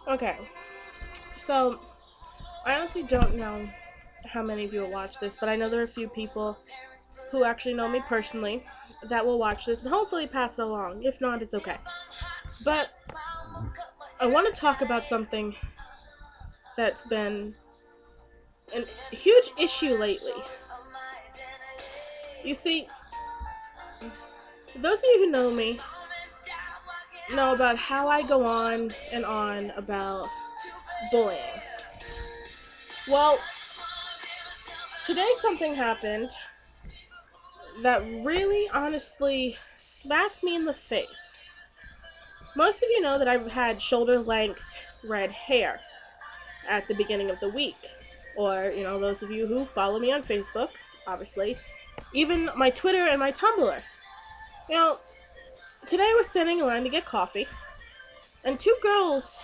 Okay, so I honestly don't know how many of you will watch this, but I know there are a few people who actually know me personally that will watch this and hopefully pass it along. If not, it's okay. But I want to talk about something that's been a huge issue lately. You see, those of you who know me know about how I go on about bullying. Well, today something happened that really honestly smacked me in the face. Most of you know that I've had shoulder length red hair at the beginning of the week. Or, those of you who follow me on Facebook, obviously. Even my Twitter and my Tumblr. You know, today I was standing in line to get coffee, and two girls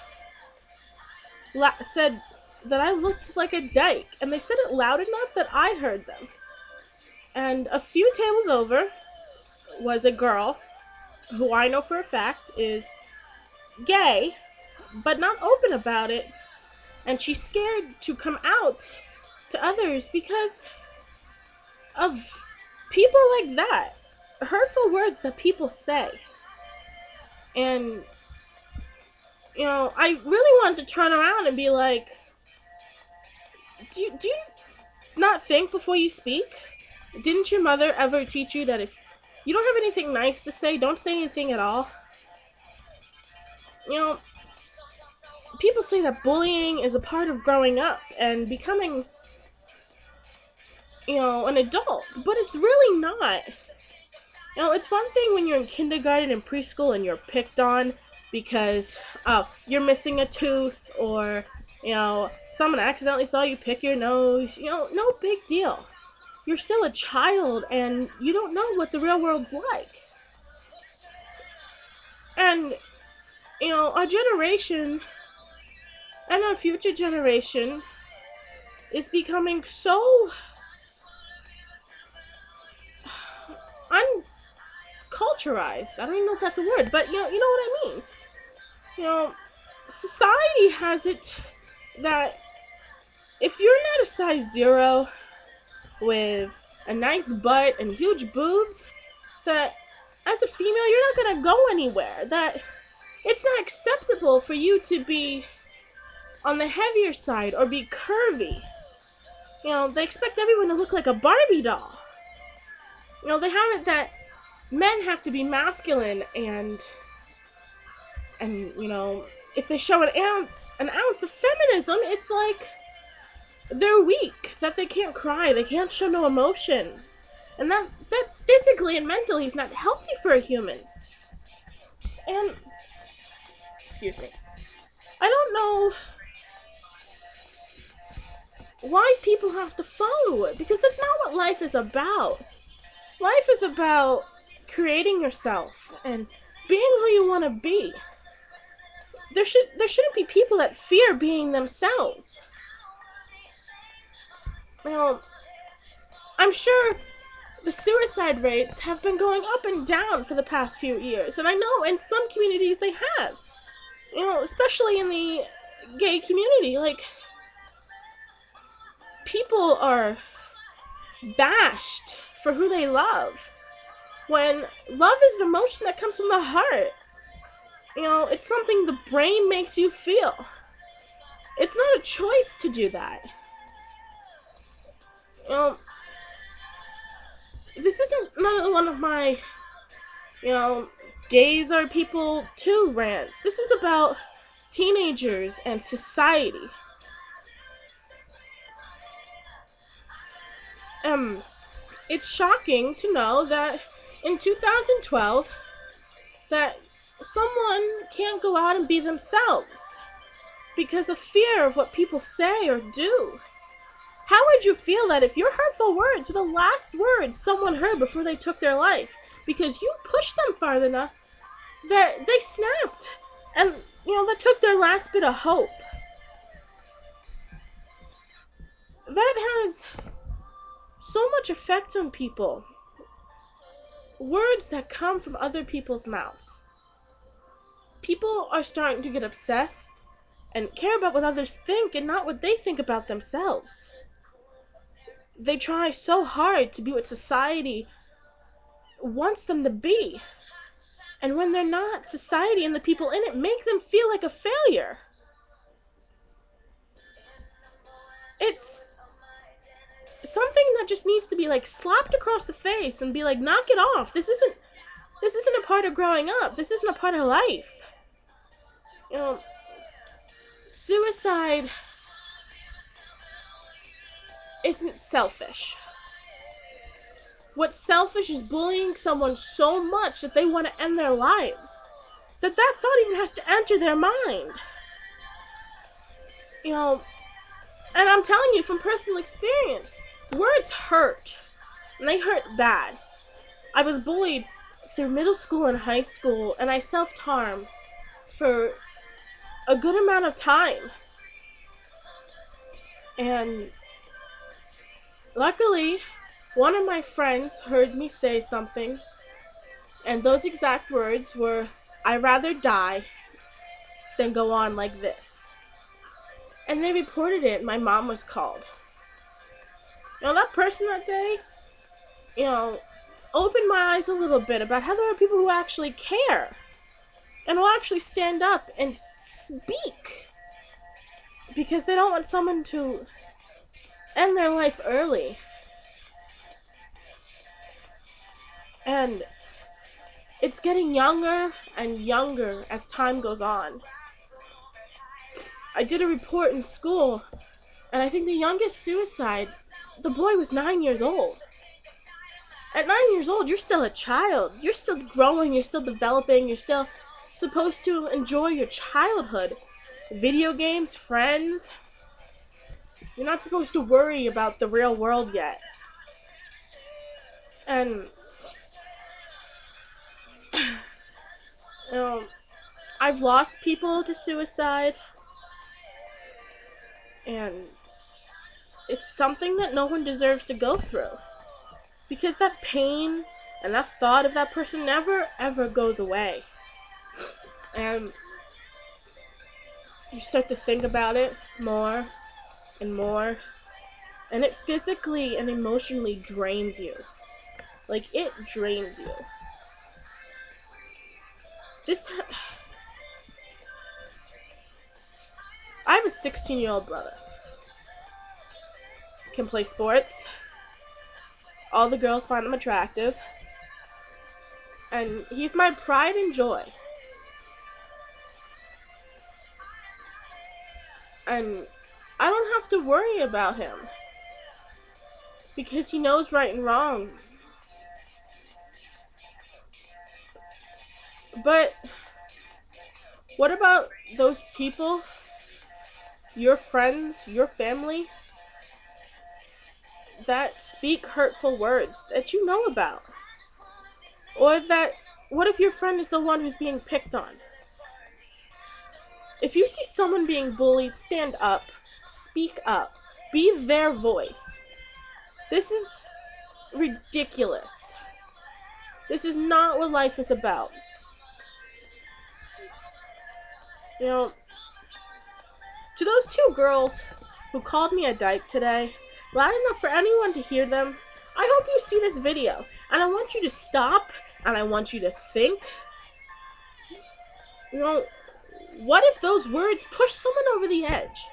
said that I looked like a dyke, and they said it loud enough that I heard them. And a few tables over was a girl who I know for a fact is gay, but not open about it, and she's scared to come out to others because of people like that. Hurtful words that people say. And, I really wanted to turn around and be like, do you not think before you speak? Didn't your mother ever teach you that if you don't have anything nice to say, don't say anything at all? You know, people say that bullying is a part of growing up and becoming, an adult, but it's really not. It's one thing when you're in kindergarten and preschool and you're picked on because, oh, you're missing a tooth or, someone accidentally saw you pick your nose. No big deal. You're still a child and you don't know what the real world's like. And, our generation and our future generation is becoming so unculturized. I don't even know if that's a word, but, you know what I mean. You know, society has it that if you're not a size zero with a nice butt and huge boobs, that as a female you're not gonna go anywhere. That it's not acceptable for you to be on the heavier side or be curvy. They expect everyone to look like a Barbie doll. They have it that men have to be masculine and if they show an ounce of feminism, it's like they're weak, that they can't cry, they can't show no emotion. And that physically and mentally is not healthy for a human. And excuse me. I don't know why people have to follow it, because that's not what life is about. Life is about creating yourself and being who you want to be. There shouldn't be people that fear being themselves. You know, I'm sure the suicide rates have been going up and down for the past few years, and I know in some communities they have. Especially in the gay community, like, people are bashed for who they love. When love is an emotion that comes from the heart, it's something the brain makes you feel. It's not a choice to do that. You know, this isn't another one of my, you know, gays are people too rants. This is about teenagers and society. It's shocking to know that in 2012 that someone can't go out and be themselves because of fear of what people say or do. How would you feel that if your hurtful words were the last words someone heard before they took their life because you pushed them far enough that they snapped and, that took their last bit of hope? That has so much effect on people. Words that come from other people's mouths. People are starting to get obsessed and care about what others think and not what they think about themselves. They try so hard to be what society wants them to be. And when they're not, society and the people in it make them feel like a failure. It's something that just needs to be like slapped across the face and be like, knock it off. This isn't a part of growing up. This isn't a part of life. You know, suicide isn't selfish. What's selfish is bullying someone so much that they want to end their lives. That thought even has to enter their mind. You know, and I'm telling you from personal experience, words hurt. And they hurt bad. I was bullied through middle school and high school, and I self-harmed for a good amount of time. And luckily, one of my friends heard me say something, and those exact words were, "I'd rather die than go on like this." And they reported it, and my mom was called. That person that day, you know, opened my eyes a little bit about how there are people who actually care and will actually stand up and speak because they don't want someone to end their life early. And it's getting younger and younger as time goes on. I did a report in school, and I think the youngest suicide, the boy was 9 years old. At 9 years old, you're still a child. You're still growing, you're still developing, you're still supposed to enjoy your childhood. Video games, friends. You're not supposed to worry about the real world yet. And, you know, I've lost people to suicide, and it's something that no one deserves to go through. Because that pain and that thought of that person never, ever goes away. And you start to think about it more and more, and it physically and emotionally drains you. Like, it drains you. I have a 16-year-old brother. Can play sports. All the girls find him attractive. And he's my pride and joy. And I don't have to worry about him. Because he knows right and wrong. But what about those people, your friends, your family, that speak hurtful words that you know about? Or what if your friend is the one who's being picked on? If you see someone being bullied, stand up, speak up, be their voice. This is ridiculous. This is not what life is about. You know, to those two girls who called me a dyke today, loud enough for anyone to hear them, I hope you see this video, and I want you to stop, and I want you to think. What if those words push someone over the edge?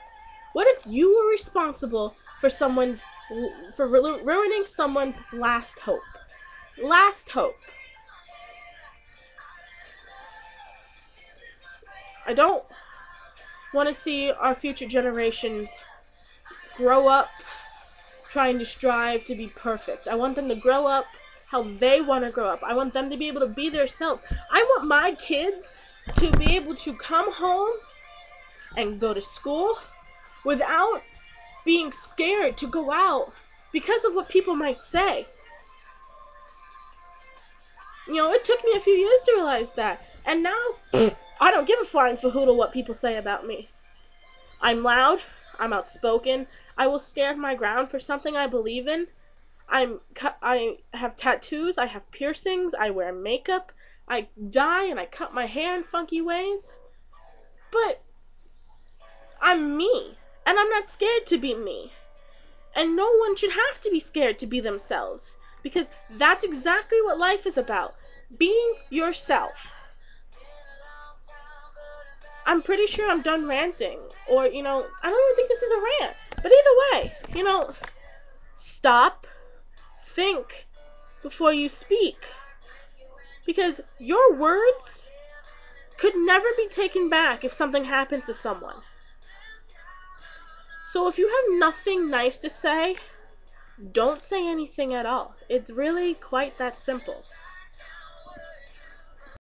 What if you were responsible for ruining someone's last hope? Last hope. I don't want to see our future generations grow up trying to strive to be perfect. I want them to grow up how they want to grow up. I want them to be able to be themselves. I want my kids to be able to come home and go to school without being scared to go out because of what people might say. It took me a few years to realize that. And now, I don't give a flying fahoodle what people say about me. I'm loud. I'm outspoken. I will stand my ground for something I believe in. I have tattoos. I have piercings. I wear makeup. I dye and I cut my hair in funky ways. But I'm me, and I'm not scared to be me. And no one should have to be scared to be themselves, because that's exactly what life is about, being yourself. I'm pretty sure I'm done ranting, or, I don't even think this is a rant. But either way, stop, think before you speak, because your words could never be taken back if something happens to someone. So if you have nothing nice to say, don't say anything at all. It's really quite that simple.